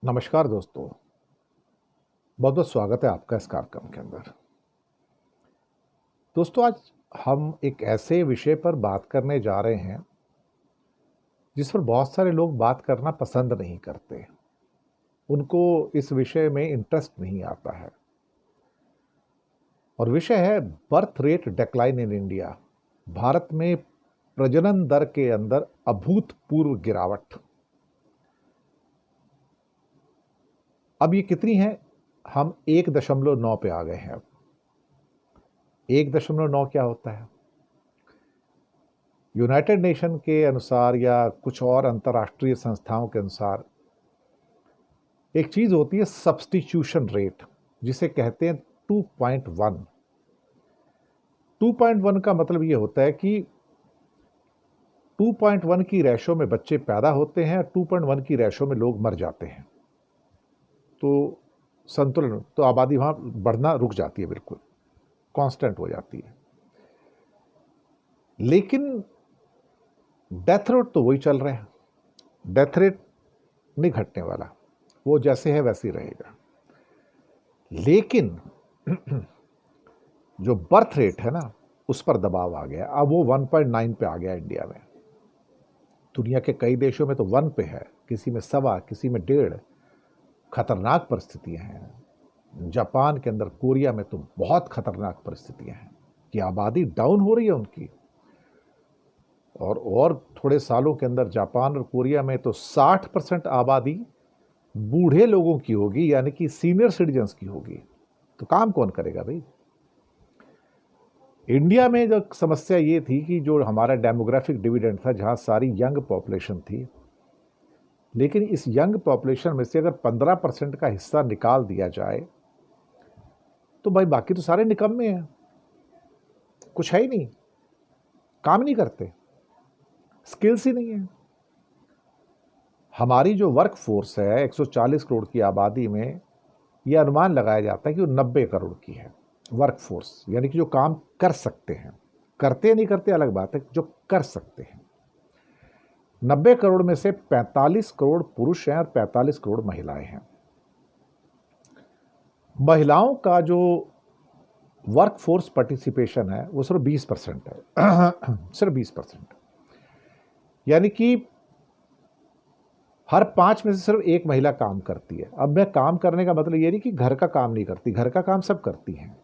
नमस्कार दोस्तों। बहुत बहुत स्वागत है आपका इस कार्यक्रम के अंदर। दोस्तों, आज हम एक ऐसे विषय पर बात करने जा रहे हैं जिस पर बहुत सारे लोग बात करना पसंद नहीं करते। उनको इस विषय में इंटरेस्ट नहीं आता है और विषय है birth rate decline in India. Bharat में प्रजनन दर के अंदर अभूतपूर्व गिरावट। अब ये कितनी है? हम 1.9 पे आ गए हैं। अब 1.9 क्या होता है? यूनाइटेड नेशन के अनुसार या कुछ और अंतर्राष्ट्रीय संस्थाओं के अनुसार एक चीज होती है सब्स्टिट्यूशन रेट, जिसे कहते हैं 2.1। 2.1 का मतलब ये होता है कि 2.1 की रेशो में बच्चे पैदा होते हैं और 2.1 की रेशो में लोग मर जाते हैं। तो संतुलन, तो आबादी वहां बढ़ना रुक जाती है, बिल्कुल कांस्टेंट हो जाती है। लेकिन डेथ रेट तो वही चल रहा है। डेथ रेट नहीं घटने वाला, वो जैसे है वैसे ही रहेगा। लेकिन जो बर्थ रेट है ना, उस पर दबाव आ गया। अब वो 1.9 पे आ गया इंडिया में। दुनिया के कई देशों में तो 1 पे है, किसी में 1.25, किसी में 1.5। खतरनाक परिस्थितियां हैं। जापान के अंदर, कोरिया में तो बहुत खतरनाक परिस्थितियां हैं कि आबादी डाउन हो रही है उनकी। और थोड़े सालों के अंदर जापान और कोरिया में तो 60% आबादी बूढ़े लोगों की होगी, यानी कि सीनियर सिटीजन्स की होगी। तो काम कौन करेगा भाई? इंडिया में जो समस्या ये थी कि जो हमारा डेमोग्राफिक डिविडेंड था, जहां सारी यंग पॉपुलेशन थी, लेकिन इस यंग पॉपुलेशन में से अगर 15% का हिस्सा निकाल दिया जाए तो भाई बाकी तो सारे निकम्मे हैं, कुछ है ही नहीं, काम नहीं करते, स्किल्स ही नहीं है। हमारी जो वर्क फोर्स है 140 करोड़ की आबादी में, यह अनुमान लगाया जाता है कि वो 90 करोड़ की है वर्क फोर्स, यानी कि जो काम कर सकते हैं। करते नहीं करते अलग बात है, जो कर सकते हैं। 90 करोड़ में से 45 करोड़ पुरुष हैं और 45 करोड़ महिलाएं हैं। महिलाओं का जो वर्क फोर्स पार्टिसिपेशन है वो सिर्फ 20% है। सिर्फ 20%। यानी कि हर 5 में से सिर्फ एक महिला काम करती है। अब मैं काम करने का मतलब ये नहीं कि घर का काम नहीं करती, घर का काम सब करती हैं,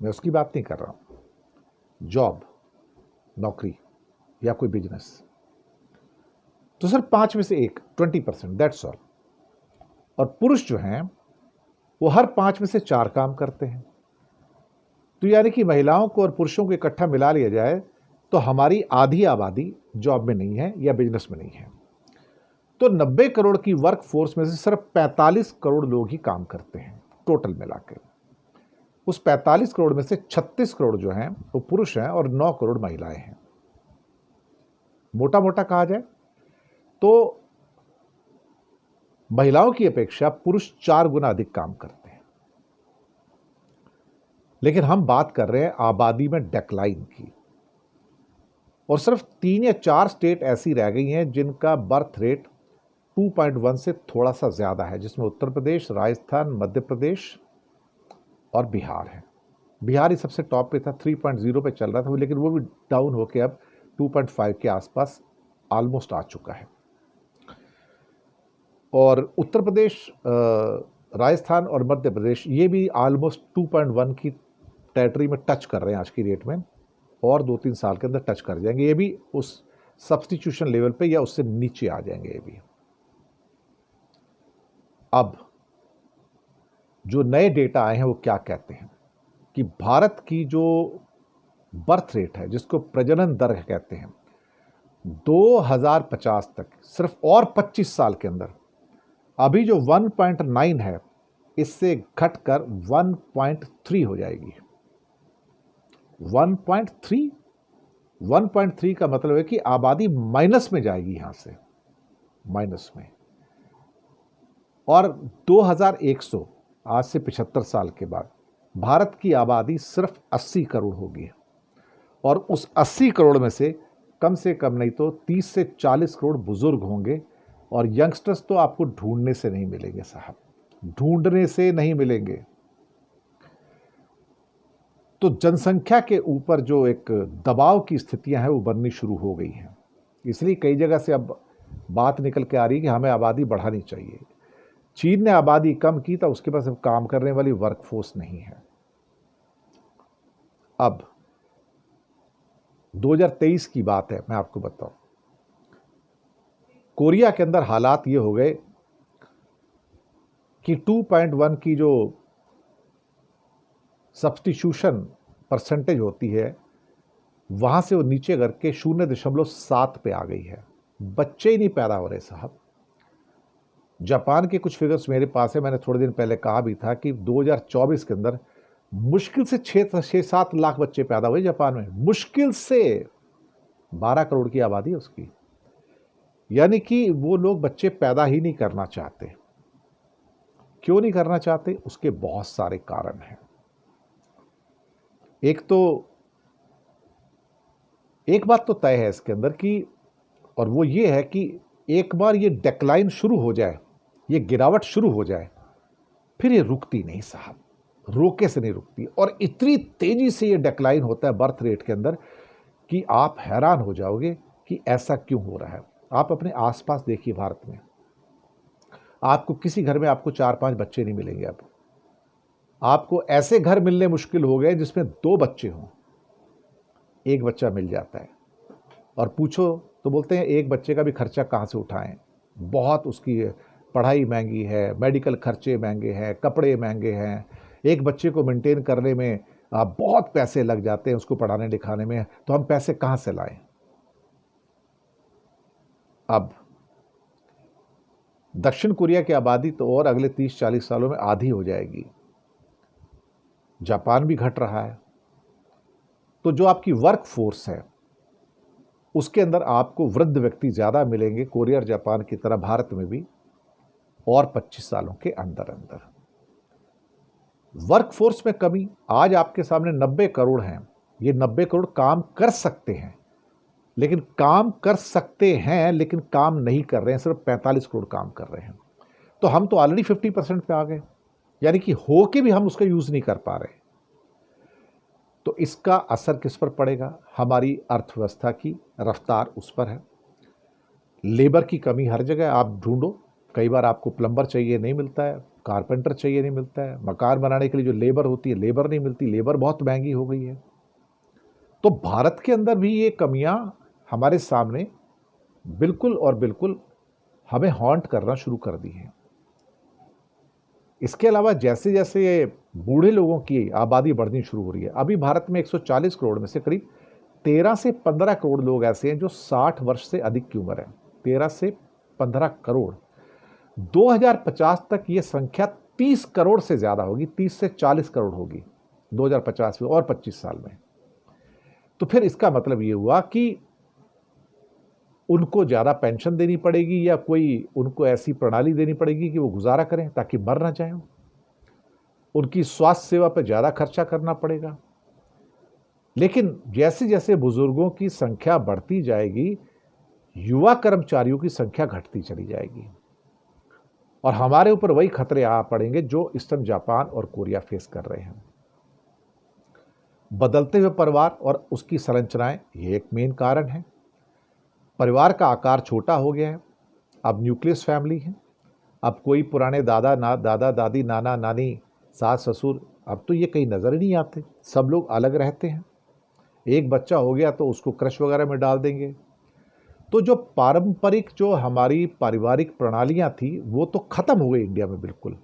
मैं उसकी बात नहीं कर रहा हूं। जॉब, नौकरी या कोई बिजनेस, तो सिर्फ 5 में से एक, 20%, दैट्स ऑल। और पुरुष जो हैं वो हर 5 में से 4 काम करते हैं। तो यानी कि महिलाओं को और पुरुषों को इकट्ठा मिला लिया जाए तो हमारी आधी आबादी जॉब में नहीं है या बिजनेस में नहीं है। तो 90 करोड़ की वर्क फोर्स में से सिर्फ 45 करोड़ लोग ही काम करते हैं टोटल मिलाकर। उस 45 करोड़ में से 36 करोड़ जो हैं वो पुरुष हैं और 9 करोड़ महिलाएं हैं। मोटा मोटा कहा जाए तो महिलाओं की अपेक्षा पुरुष 4 गुना अधिक काम करते हैं। लेकिन हम बात कर रहे हैं आबादी में डिक्लाइन की, और सिर्फ 3 या 4 स्टेट ऐसी रह गई हैं जिनका बर्थ रेट 2.1 से थोड़ा सा ज्यादा है, जिसमें उत्तर प्रदेश, राजस्थान, मध्य प्रदेश और बिहार है। बिहार ही सबसे टॉप पे था, 3.0 पे चल रहा था, लेकिन वो भी डाउन होकर अब 2.5 के आसपास ऑलमोस्ट आ चुका है। और उत्तर प्रदेश, राजस्थान और मध्य प्रदेश ये भी ऑलमोस्ट 2.1 की टेरिटरी में टच कर रहे हैं आज की डेट में, और 2-3 साल के अंदर टच कर जाएंगे। ये भी उस सब्स्टिट्यूशन लेवल पे या उससे नीचे आ जाएंगे ये भी। अब जो नए डेटा आए हैं वो क्या कहते हैं कि भारत की जो बर्थ रेट है, जिसको प्रजनन दर कहते हैं, 2050 तक सिर्फ और 25 साल के अंदर अभी जो 1.9 है इससे घटकर 1.3 हो जाएगी। 1.3 1.3 का मतलब है कि आबादी माइनस में जाएगी, यहां से माइनस में। और 2100, आज से 75 साल के बाद भारत की आबादी सिर्फ 80 करोड़ होगी, और उस 80 करोड़ में से कम नहीं तो 30 से 40 करोड़ बुजुर्ग होंगे और यंगस्टर्स तो आपको ढूंढने से नहीं मिलेंगे साहब, ढूंढने से नहीं मिलेंगे। तो जनसंख्या के ऊपर जो एक दबाव की स्थितियां हैं वो बननी शुरू हो गई हैं। इसलिए कई जगह से अब बात निकल के आ रही है कि हमें आबादी बढ़ानी चाहिए। चीन ने आबादी कम की तो उसके पास अब काम करने वाली वर्कफोर्स नहीं है। अब 2023 की बात है, मैं आपको बताऊं, कोरिया के अंदर हालात ये हो गए कि 2.1 की जो सब्स्टिट्यूशन परसेंटेज होती है वहां से वो नीचे करके 0.7 पे आ गई है। बच्चे ही नहीं पैदा हो रहे साहब। जापान के कुछ फिगर्स मेरे पास है, मैंने थोड़े दिन पहले कहा भी था कि 2024 के अंदर मुश्किल से 6-7 लाख बच्चे पैदा हुए जापान में, मुश्किल से 12 करोड़ की आबादी है उसकी। यानी कि वो लोग बच्चे पैदा ही नहीं करना चाहते। क्यों नहीं करना चाहते? उसके बहुत सारे कारण हैं। एक बात तो तय है इसके अंदर की, और वो ये है कि एक बार ये डेक्लाइन शुरू हो जाए, ये गिरावट शुरू हो जाए, फिर ये रुकती नहीं साहब, रोके से नहीं रुकती। और इतनी तेजी से ये डेक्लाइन होता है बर्थ रेट के अंदर कि आप हैरान हो जाओगे कि ऐसा क्यों हो रहा है। आप अपने आसपास देखिए, भारत में आपको किसी घर में आपको 4-5 बच्चे नहीं मिलेंगे। अब आपको ऐसे घर मिलने मुश्किल हो गए जिसमें 2 बच्चे हों, 1 बच्चा मिल जाता है। और पूछो तो बोलते हैं एक बच्चे का भी खर्चा कहाँ से उठाएं, बहुत उसकी पढ़ाई महंगी है, मेडिकल खर्चे महंगे हैं, कपड़े महंगे हैं, एक बच्चे को मेंटेन करने में बहुत पैसे लग जाते हैं, उसको पढ़ाने लिखाने में, तो हम पैसे कहाँ से लाएं। अब दक्षिण कोरिया की आबादी तो और अगले 30-40 सालों में आधी हो जाएगी। जापान भी घट रहा है। तो जो आपकी वर्क फोर्स है उसके अंदर आपको वृद्ध व्यक्ति ज़्यादा मिलेंगे, कोरिया और जापान की तरह भारत में भी, और 25 सालों के अंदर अंदर। वर्क फोर्स में कमी, आज आपके सामने 90 करोड़ हैं। ये 90 करोड़ काम कर सकते हैं, लेकिन काम नहीं कर रहे हैं, सिर्फ 45 करोड़ काम कर रहे हैं। तो हम तो ऑलरेडी 50% पे आ गए, यानी कि हो के भी हम उसका यूज़ नहीं कर पा रहे। तो इसका असर किस पर पड़ेगा? हमारी अर्थव्यवस्था की रफ्तार उस पर है। लेबर की कमी हर जगह आप ढूंढो, कई बार आपको प्लम्बर चाहिए नहीं मिलता है, कारपेंटर चाहिए नहीं मिलता है, मकान बनाने के लिए जो लेबर होती है लेबर नहीं मिलती, लेबर बहुत महंगी हो गई है। तो भारत के अंदर भी ये कमियां हमारे सामने बिल्कुल और बिल्कुल हमें हॉन्ट करना शुरू कर दी हैं। इसके अलावा जैसे जैसे बूढ़े लोगों की आबादी बढ़नी शुरू हो रही है, अभी भारत में 140 करोड़ में से करीब 13 से 15 करोड़ लोग ऐसे हैं जो 60 वर्ष से अधिक की उम्र है। 13 से 15 करोड़। 2050 तक ये संख्या 30 करोड़ से ज़्यादा होगी, 30 से 40 करोड़ होगी 2050 में, और 25 साल में। तो फिर इसका मतलब ये हुआ कि उनको ज़्यादा पेंशन देनी पड़ेगी या कोई उनको ऐसी प्रणाली देनी पड़ेगी कि वो गुजारा करें ताकि मर ना जाएं। उनकी स्वास्थ्य सेवा पर ज़्यादा खर्चा करना पड़ेगा। लेकिन जैसे जैसे बुजुर्गों की संख्या बढ़ती जाएगी, युवा कर्मचारियों की संख्या घटती चली जाएगी, और हमारे ऊपर वही खतरे आ पड़ेंगे जो इस टाइम जापान और कोरिया फेस कर रहे हैं। बदलते हुए परिवार और उसकी संरचनाएं, ये एक मेन कारण है। परिवार का आकार छोटा हो गया है, अब न्यूक्लियस फैमिली है। अब कोई पुराने दादा दादी, नाना नानी, सास ससुर, अब तो ये कहीं नज़र ही नहीं आते। सब लोग अलग रहते हैं। एक बच्चा हो गया तो उसको क्रश वगैरह में डाल देंगे। तो जो पारंपरिक जो हमारी पारिवारिक प्रणालियां थी वो तो ख़त्म हो गई इंडिया में बिल्कुल।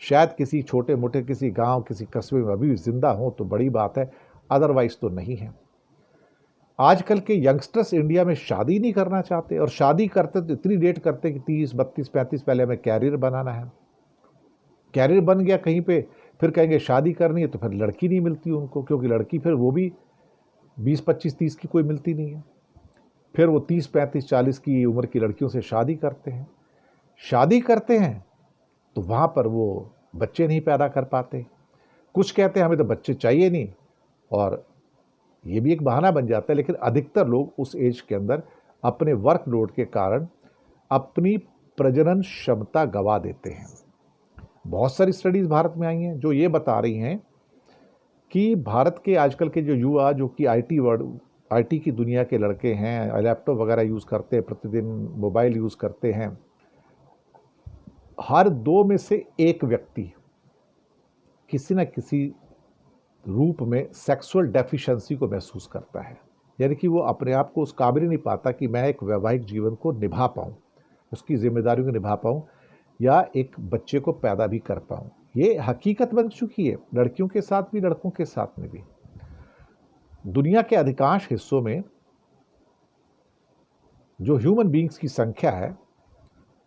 शायद किसी छोटे मोटे किसी गांव किसी कस्बे में अभी भी जिंदा हो तो बड़ी बात है, अदरवाइज तो नहीं है। आजकल के यंगस्टर्स इंडिया में शादी नहीं करना चाहते, और शादी करते तो इतनी लेट करते कि 30, 32, 35 पहले हमें कैरियर बनाना है। कैरियर बन गया कहीं पे, फिर कहेंगे शादी करनी है, तो फिर लड़की नहीं मिलती उनको, क्योंकि लड़की फिर वो भी 20, 25, 30 की कोई मिलती नहीं है। फिर वो 30, 35, 40 की उम्र की लड़कियों से शादी करते हैं तो वहाँ पर वो बच्चे नहीं पैदा कर पाते। कुछ कहते हैं हमें तो बच्चे चाहिए नहीं, और ये भी एक बहाना बन जाता है। लेकिन अधिकतर लोग उस एज के अंदर अपने वर्क लोड के कारण अपनी प्रजनन क्षमता गंवा देते हैं। बहुत सारी स्टडीज़ भारत में आई हैं जो ये बता रही हैं कि भारत के आजकल के जो युवा, जो कि आईटी की दुनिया के लड़के हैं, लैपटॉप वगैरह यूज़ करते हैं, प्रतिदिन मोबाइल यूज़ करते हैं, हर 2 में से 1 व्यक्ति किसी न किसी रूप में सेक्सुअल डेफिशिएंसी को महसूस करता है। यानी कि वो अपने आप को उस काबिल ही नहीं पाता कि मैं एक वैवाहिक जीवन को निभा पाऊँ, उसकी जिम्मेदारियों को निभा पाऊँ या एक बच्चे को पैदा भी कर पाऊँ। ये हकीकत बन चुकी है, लड़कियों के साथ भी, लड़कों के साथ में भी। दुनिया के अधिकांश हिस्सों में जो ह्यूमन बींग्स की संख्या है,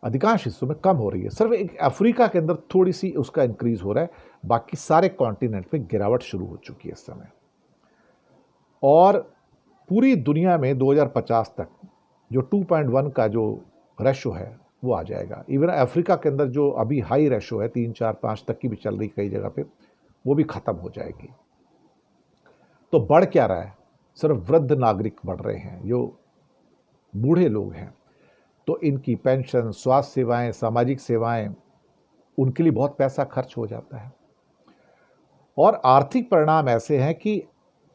अधिकांश हिस्सों में कम हो रही है। सिर्फ एक अफ्रीका के अंदर थोड़ी सी उसका इंक्रीज हो रहा है, बाकी सारे कॉन्टिनेंट में गिरावट शुरू हो चुकी है इस समय। और पूरी दुनिया में 2050 तक जो 2.1 का जो रेशो है वो आ जाएगा। इवन अफ्रीका के अंदर जो अभी हाई रेशो है 3, 4, 5 तक की भी चल रही कई जगह पे, वो भी खत्म हो जाएगी। तो बढ़ क्या रहा है? सिर्फ वृद्ध नागरिक बढ़ रहे हैं, जो बूढ़े लोग हैं। तो इनकी पेंशन, स्वास्थ्य सेवाएं, सामाजिक सेवाएं, उनके लिए बहुत पैसा खर्च हो जाता है। और आर्थिक परिणाम ऐसे हैं कि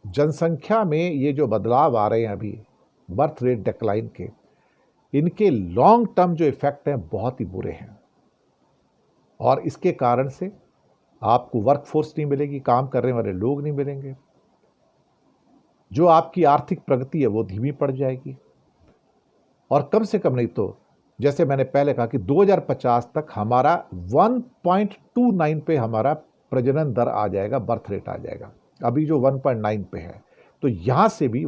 जनसंख्या में ये जो बदलाव आ रहे हैं अभी, बर्थ रेट डिक्लाइन के, इनके लॉन्ग टर्म जो इफेक्ट हैं बहुत ही बुरे हैं। और इसके कारण से आपको वर्कफोर्स नहीं मिलेगी, काम करने वाले लोग नहीं मिलेंगे, जो आपकी आर्थिक प्रगति है वो धीमी पड़ जाएगी। और कम से कम नहीं तो जैसे मैंने पहले कहा कि 2050 तक हमारा 1.29 पे हमारा प्रजनन दर आ जाएगा, बर्थ रेट आ जाएगा। अभी जो 1.9 पे है, तो यहाँ से भी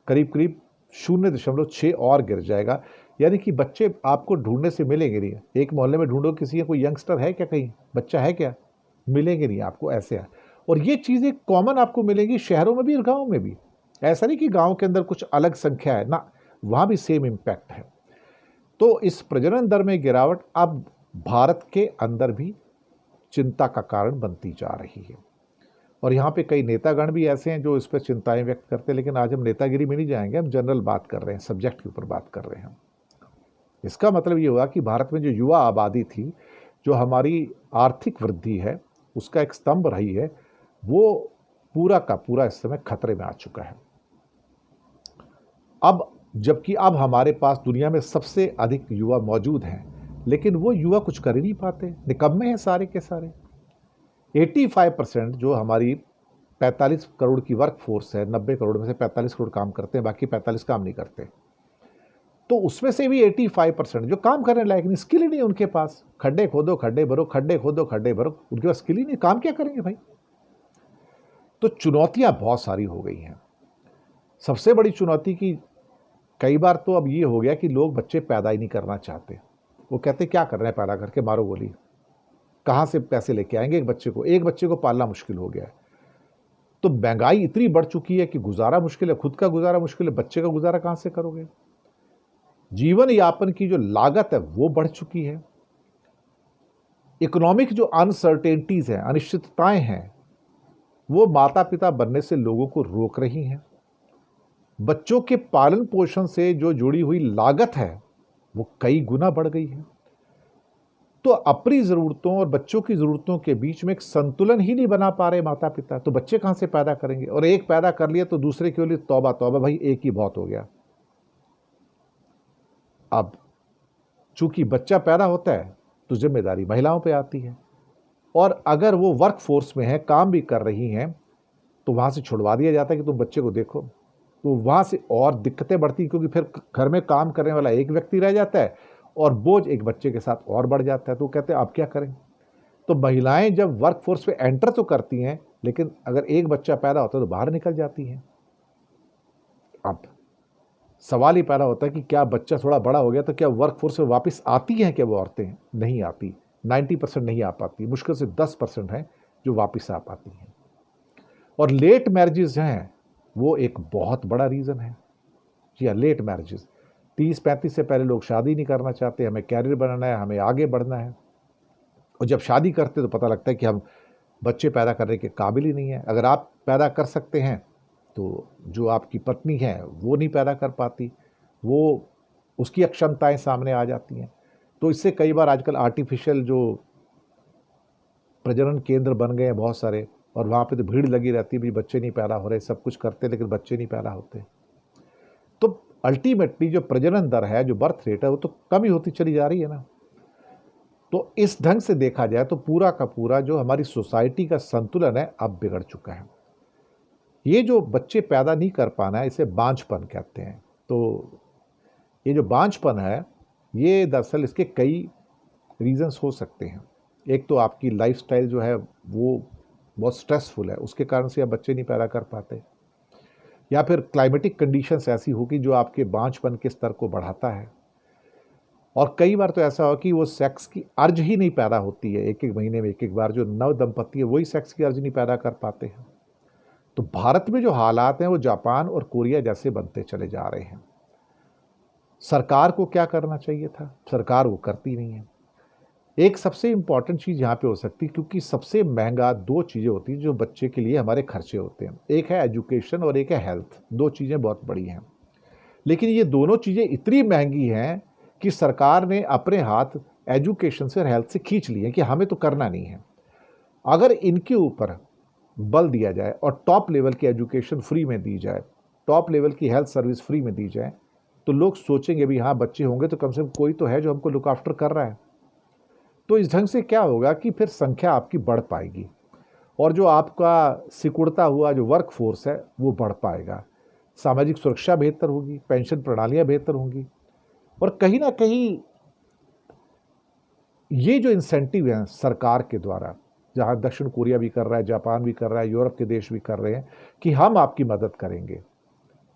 करीब करीब 0.6 और गिर जाएगा। यानी कि बच्चे आपको ढूंढने से मिलेंगे नहीं। एक मोहल्ले में ढूंढो, किसी का कोई यंगस्टर है क्या, कहीं बच्चा है क्या, मिलेंगे नहीं आपको, ऐसे है। और ये चीज़ें कॉमन आपको मिलेंगी शहरों में भी और गाँव में भी। ऐसा नहीं कि गाँव के अंदर कुछ अलग संख्या है ना, वहाँ भी सेम इम्पैक्ट है। तो इस प्रजनन दर में गिरावट अब भारत के अंदर भी चिंता का कारण बनती जा रही है। और यहाँ पे कई नेतागण भी ऐसे हैं जो इस पर चिंताएं व्यक्त करते हैं, लेकिन आज हम नेतागिरी में नहीं जाएंगे, हम जनरल बात कर रहे हैं, सब्जेक्ट के ऊपर बात कर रहे हैं। इसका मतलब ये हुआ कि भारत में जो युवा आबादी थी, जो हमारी आर्थिक वृद्धि है, उसका एक स्तंभ रही है, वो पूरा का पूरा इस समय खतरे में आ चुका है। अब जबकि अब हमारे पास दुनिया में सबसे अधिक युवा मौजूद हैं, लेकिन वो युवा कुछ कर ही नहीं पाते, निकम्मे हैं सारे के सारे। 85% जो हमारी 45 करोड़ की वर्क फोर्स है, 90 करोड़ में से 45 करोड़ काम करते हैं, बाकी 45 काम नहीं करते। तो उसमें से भी 85% जो काम करने लायक नहीं, स्किल ही नहीं उनके पास। खड्डे खोदो खड्डे भरो, खड्डे खोदो खड्डे भरो, उनके पास स्किल ही नहीं, काम क्या करेंगे भाई। तो चुनौतियां बहुत सारी हो गई हैं। सबसे बड़ी चुनौती की कई बार तो अब ये हो गया कि लोग बच्चे पैदा ही नहीं करना चाहते। वो कहते क्या कर रहे हैं पैदा करके, मारो गोली, कहाँ से पैसे लेके आएंगे एक बच्चे को पालना मुश्किल हो गया है। तो महंगाई इतनी बढ़ चुकी है कि गुजारा मुश्किल है, खुद का गुजारा मुश्किल है, बच्चे का गुजारा कहाँ से करोगे। जीवन यापन की जो लागत है वो बढ़ चुकी है। इकोनॉमिक जो अनसर्टेनिटीज हैं, अनिश्चितताएं हैं, वो माता पिता बनने से लोगों को रोक रही हैं। बच्चों के पालन पोषण से जो जुड़ी हुई लागत है वो कई गुना बढ़ गई है। तो अपनी ज़रूरतों और बच्चों की ज़रूरतों के बीच में एक संतुलन ही नहीं बना पा रहे माता पिता, तो बच्चे कहाँ से पैदा करेंगे। और एक पैदा कर लिया तो दूसरे के लिए तौबा तौबा, भाई एक ही बहुत हो गया। अब चूंकि बच्चा पैदा होता है तो जिम्मेदारी महिलाओं पे आती है, और अगर वो वर्क फोर्स में है, काम भी कर रही हैं, तो वहाँ से छुड़वा दिया जाता है कि तुम बच्चे को देखो। तो वहाँ से और दिक्कतें बढ़ती, क्योंकि फिर घर में काम करने वाला एक व्यक्ति रह जाता है और बोझ एक बच्चे के साथ और बढ़ जाता है। तो कहते हैं अब क्या करें। तो महिलाएं जब वर्क फोर्स पे एंटर तो करती हैं, लेकिन अगर एक बच्चा पैदा होता है तो बाहर निकल जाती हैं। अब सवाल ही पैदा होता है कि क्या बच्चा थोड़ा बड़ा हो गया तो क्या वर्क फोर्स में वापस आती हैं क्या वो औरतें। नहीं आती, 90% नहीं आ पाती, मुश्किल से 10% हैं जो वापस आ पाती हैं। और लेट मैरिजेस हैं वो एक बहुत बड़ा रीज़न है। जी हाँ, लेट मैरिजेस, 30-35 से पहले लोग शादी नहीं करना चाहते, हमें कैरियर बनाना है, हमें आगे बढ़ना है। और जब शादी करते तो पता लगता है कि हम बच्चे पैदा करने के काबिल ही नहीं हैं। अगर आप पैदा कर सकते हैं तो जो आपकी पत्नी है वो नहीं पैदा कर पाती, वो उसकी अक्षमताएं सामने आ जाती हैं। तो इससे कई बार आजकल आर्टिफिशियल जो प्रजनन केंद्र बन गए हैं बहुत सारे, और वहाँ पे तो भीड़ लगी रहती है, भी बच्चे नहीं पैदा हो रहे, सब कुछ करते लेकिन बच्चे नहीं पैदा होते। तो अल्टीमेटली जो प्रजनन दर है, जो बर्थ रेट है, वो तो कम ही होती चली जा रही है ना। तो इस ढंग से देखा जाए तो पूरा का पूरा जो हमारी सोसाइटी का संतुलन है अब बिगड़ चुका है। ये जो बच्चे पैदा नहीं कर पाना है, इसे बांझपन कहते हैं। तो ये जो बांझपन है, ये दरअसल इसके कई रीजंस हो सकते हैं। एक तो आपकी लाइफस्टाइल जो है वो बहुत स्ट्रेसफुल है, उसके कारण से आप बच्चे नहीं पैदा कर पाते, या फिर क्लाइमेटिक कंडीशंस ऐसी होगी जो आपके बांझपन के स्तर को बढ़ाता है। और कई बार तो ऐसा हो कि वो सेक्स की अर्ज ही नहीं पैदा होती है, एक एक महीने में एक एक बार जो नव दंपति है वही सेक्स की अर्ज नहीं पैदा कर पाते हैं। तो भारत में जो हालात हैं वो जापान और कोरिया जैसे बनते चले जा रहे हैं। सरकार को क्या करना चाहिए था? सरकार वो करती नहीं है। एक सबसे इंपॉर्टेंट चीज़ यहाँ पे हो सकती है, क्योंकि सबसे महंगा दो चीज़ें होती हैं जो बच्चे के लिए हमारे खर्चे होते हैं, एक है एजुकेशन और एक है हेल्थ। दो चीज़ें बहुत बड़ी हैं, लेकिन ये दोनों चीज़ें इतनी महंगी हैं कि सरकार ने अपने हाथ एजुकेशन से और हेल्थ से खींच लिए कि हमें तो करना नहीं है। अगर इनके ऊपर बल दिया जाए और टॉप लेवल की एजुकेशन फ्री में दी जाए, टॉप लेवल की हेल्थ सर्विस फ्री में दी जाए, तो लोग सोचेंगे भी हाँ बच्चे होंगे तो कम से कम कोई तो है जो हमको लुक आफ्टर कर रहा है। तो इस ढंग से क्या होगा कि फिर संख्या आपकी बढ़ पाएगी और जो आपका सिकुड़ता हुआ जो वर्क फोर्स है वो बढ़ पाएगा, सामाजिक सुरक्षा बेहतर होगी, पेंशन प्रणालियाँ बेहतर होंगी। और कहीं ना कहीं ये जो इंसेंटिव हैं सरकार के द्वारा, जहाँ दक्षिण कोरिया भी कर रहा है, जापान भी कर रहा है, यूरोप के देश भी कर रहे हैं कि हम आपकी मदद करेंगे,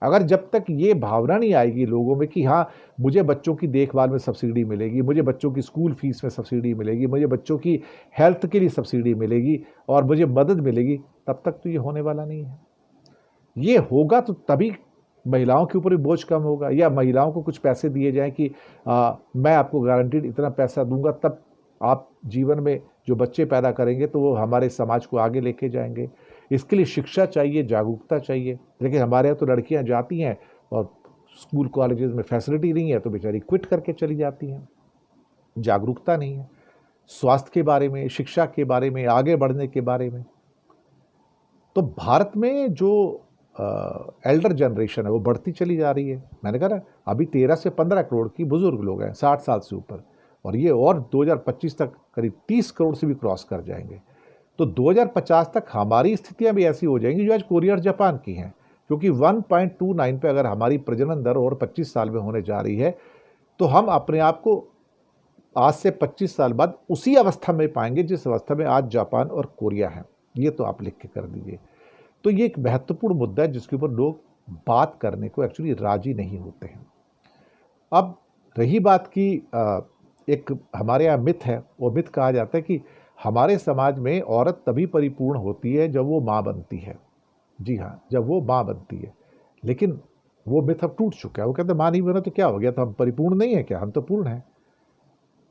अगर जब तक ये भावना नहीं आएगी लोगों में कि हाँ मुझे बच्चों की देखभाल में सब्सिडी मिलेगी, मुझे बच्चों की स्कूल फीस में सब्सिडी मिलेगी, मुझे बच्चों की हेल्थ के लिए सब्सिडी मिलेगी और मुझे मदद मिलेगी, तब तक तो ये होने वाला नहीं है। ये होगा तो तभी महिलाओं के ऊपर भी बोझ कम होगा, या महिलाओं को कुछ पैसे दिए जाएं कि मैं आपको गारंटीड इतना पैसा दूंगा, तब आप जीवन में जो बच्चे पैदा करेंगे तो वो हमारे समाज को आगे लेके जाएंगे। इसके लिए शिक्षा चाहिए, जागरूकता चाहिए। लेकिन हमारे यहाँ तो लड़कियाँ जाती हैं और स्कूल कॉलेजेस में फैसिलिटी नहीं है तो बेचारी क्विट करके चली जाती हैं। जागरूकता नहीं है स्वास्थ्य के बारे में, शिक्षा के बारे में, आगे बढ़ने के बारे में। तो भारत में जो एल्डर जनरेशन है वो बढ़ती चली जा रही है। मैंने कहा ना, अभी 13 से 15 करोड़ की बुजुर्ग लोग हैं 60 साल से ऊपर, और ये और 2025 तक करीब 30 करोड़ से भी क्रॉस कर जाएंगे। तो 2050 तक हमारी स्थितियां भी ऐसी हो जाएंगी जो आज कोरिया और जापान की हैं, क्योंकि 1.29 पे अगर हमारी प्रजनन दर और 25 साल में होने जा रही है तो हम अपने आप को आज से 25 साल बाद उसी अवस्था में पाएंगे जिस अवस्था में आज जापान और कोरिया है। ये तो आप लिख के कर दीजिए। तो ये एक महत्वपूर्ण मुद्दा है जिसके ऊपर लोग बात करने को एक्चुअली राजी नहीं होते हैं। अब रही बात की एक हमारे यहाँ मिथ है, वो मिथ कहा जाता है कि हमारे समाज में औरत तभी परिपूर्ण होती है जब वो माँ बनती है। जी हाँ, जब वो माँ बनती है। लेकिन वो मिथ अब टूट चुका है। वो कहते हैं माँ नहीं बना तो क्या हो गया, तो हम परिपूर्ण नहीं है क्या? हम तो पूर्ण हैं।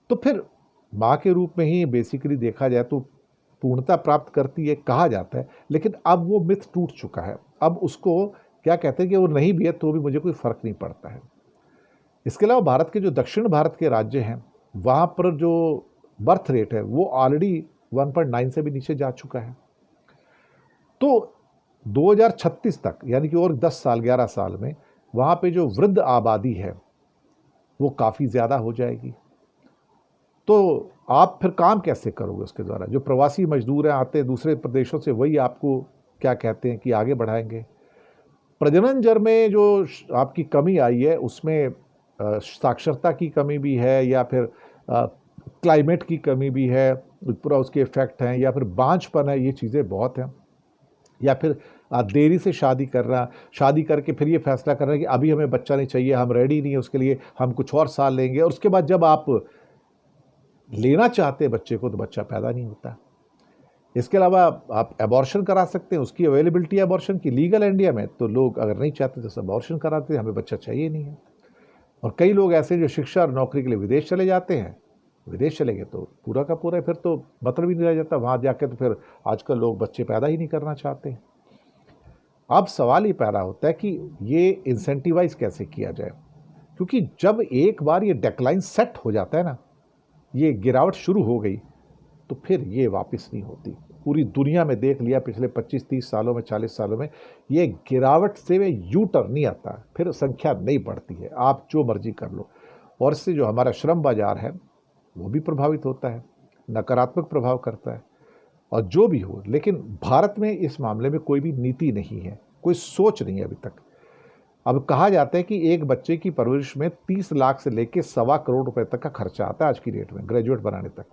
तो फिर माँ के रूप में ही बेसिकली देखा जाए तो पूर्णता प्राप्त करती है कहा जाता है, लेकिन अब वो मिथ टूट चुका है। अब उसको क्या कहते हैं कि वो नहीं भी है तो भी मुझे कोई फर्क नहीं पड़ता है। इसके अलावा भारत के जो दक्षिण भारत के राज्य हैं वहाँ पर जो बर्थ रेट है वो ऑलरेडी 1.9 से भी नीचे जा चुका है। तो 2036 तक यानी कि और 10 साल 11 साल में वहाँ पे जो वृद्ध आबादी है वो काफ़ी ज़्यादा हो जाएगी। तो आप फिर काम कैसे करोगे उसके द्वारा? जो प्रवासी मजदूर हैं आते हैं दूसरे प्रदेशों से, वही आपको क्या कहते हैं कि आगे बढ़ाएंगे। प्रजनन दर में जो आपकी कमी आई है उसमें साक्षरता की कमी भी है, या फिर क्लाइमेट की कमी भी है, पूरा उसके इफेक्ट हैं, या फिर बांझपन है, ये चीज़ें बहुत हैं। या फिर देरी से शादी करना, शादी करके फिर ये फैसला करना कि अभी हमें बच्चा नहीं चाहिए, हम रेडी नहीं है उसके लिए, हम कुछ और साल लेंगे, और उसके बाद जब आप लेना चाहते हैं बच्चे को तो बच्चा पैदा नहीं होता। इसके अलावा आप एबॉर्शन करा सकते हैं, उसकी अवेलेबिलिटी एबॉर्शन की लीगल इंडिया में, तो लोग अगर नहीं चाहते तो एबॉर्शन कराते हैं, हमें बच्चा चाहिए नहीं है। और कई लोग ऐसे जो शिक्षा और नौकरी के लिए विदेश चले जाते हैं, विदेश चले गए तो पूरा का पूरा फिर तो मतलब ही नहीं रह जाता वहाँ जाके, तो फिर आजकल लोग बच्चे पैदा ही नहीं करना चाहते हैं। अब सवाल ये पैदा होता है कि ये इंसेंटिवाइज कैसे किया जाए। क्योंकि जब एक बार ये डेक्लाइन सेट हो जाता है ना, ये गिरावट शुरू हो गई, तो फिर ये वापस नहीं होती। पूरी दुनिया में देख लिया पिछले 25-30 सालों में, 40 सालों में, ये गिरावट से वे यू टर्न नहीं आता, फिर संख्या नहीं बढ़ती है, आप जो मर्जी कर लो। और इससे जो हमारा श्रम बाजार है वो भी प्रभावित होता है, नकारात्मक प्रभाव करता है। और जो भी हो, लेकिन भारत में इस मामले में कोई भी नीति नहीं है, कोई सोच नहीं है अभी तक। अब कहा जाता है कि एक बच्चे की परवरिश में 30 लाख से लेकर 1.25 करोड़ रुपए तक का खर्चा आता है आज की डेट में, ग्रेजुएट बनाने तक।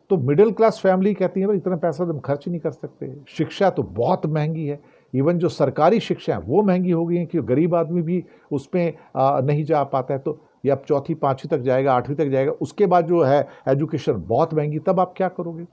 तो मिडिल क्लास फैमिली कहती है भाई इतना पैसा तो हम खर्च ही नहीं कर सकते। शिक्षा तो बहुत महंगी है, इवन जो सरकारी शिक्षा है वो महंगी हो गई है कि गरीब आदमी भी उसमें नहीं जा पाता है। तो ये अब 4वीं 5वीं तक जाएगा, 8वीं तक जाएगा, उसके बाद जो है एजुकेशन बहुत महंगी, तब आप क्या करोगे?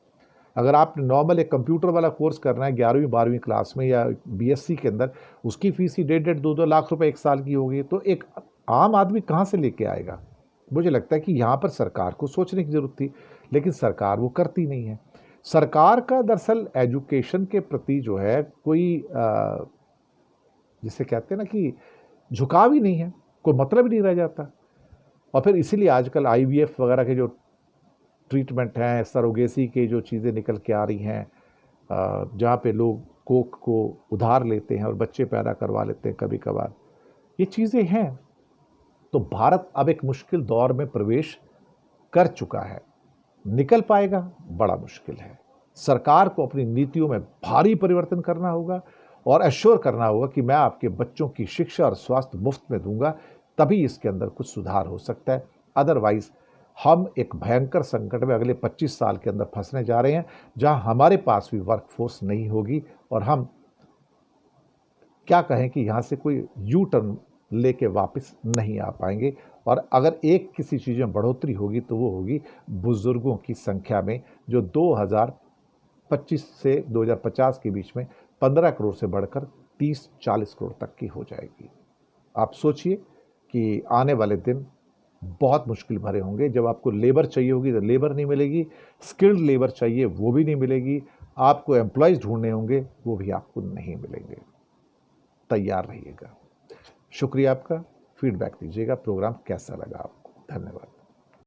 अगर आपने नॉर्मल एक कंप्यूटर वाला कोर्स करना है 11वीं 12वीं क्लास में या बीएससी के अंदर, उसकी फीस ही 1.5-2 लाख रुपए एक साल की होगी, तो एक आम आदमी कहाँ से लेके आएगा? मुझे लगता है कि यहाँ पर सरकार को सोचने की जरूरत थी, लेकिन सरकार वो करती नहीं है। सरकार का दरअसल एजुकेशन के प्रति जो है कोई जिसे कहते हैं ना कि झुकाव ही नहीं है, कोई मतलब ही नहीं रह जाता। और फिर इसीलिए आजकल आईवीएफ वगैरह के जो ट्रीटमेंट हैं, सरोगेसी के जो चीज़ें निकल के आ रही हैं, जहाँ पे लोग कोख को उधार लेते हैं और बच्चे पैदा करवा लेते हैं कभी कभार, ये चीज़ें हैं। तो भारत अब एक मुश्किल दौर में प्रवेश कर चुका है, निकल पाएगा बड़ा मुश्किल है। सरकार को अपनी नीतियों में भारी परिवर्तन करना होगा और एश्योर करना होगा कि मैं आपके बच्चों की शिक्षा और स्वास्थ्य मुफ्त में दूंगा, तभी इसके अंदर कुछ सुधार हो सकता है। अदरवाइज हम एक भयंकर संकट में अगले 25 साल के अंदर फंसने जा रहे हैं, जहां हमारे पास भी वर्कफोर्स नहीं होगी और हम क्या कहें कि यहाँ से कोई यू टर्न लेके वापस नहीं आ पाएंगे। और अगर एक किसी चीज़ में बढ़ोतरी होगी तो वो होगी बुजुर्गों की संख्या में, जो 2025 से 2050 के बीच में 15 करोड़ से बढ़कर 30-40 करोड़ तक की हो जाएगी। आप सोचिए कि आने वाले दिन बहुत मुश्किल भरे होंगे। जब आपको लेबर चाहिए होगी तो लेबर नहीं मिलेगी, स्किल्ड लेबर चाहिए वो भी नहीं मिलेगी, आपको एम्प्लॉयज़ ढूंढने होंगे वो भी आपको नहीं मिलेंगे। तैयार रहिएगा। शुक्रिया आपका, फीडबैक दीजिएगा प्रोग्राम कैसा लगा आपको। धन्यवाद।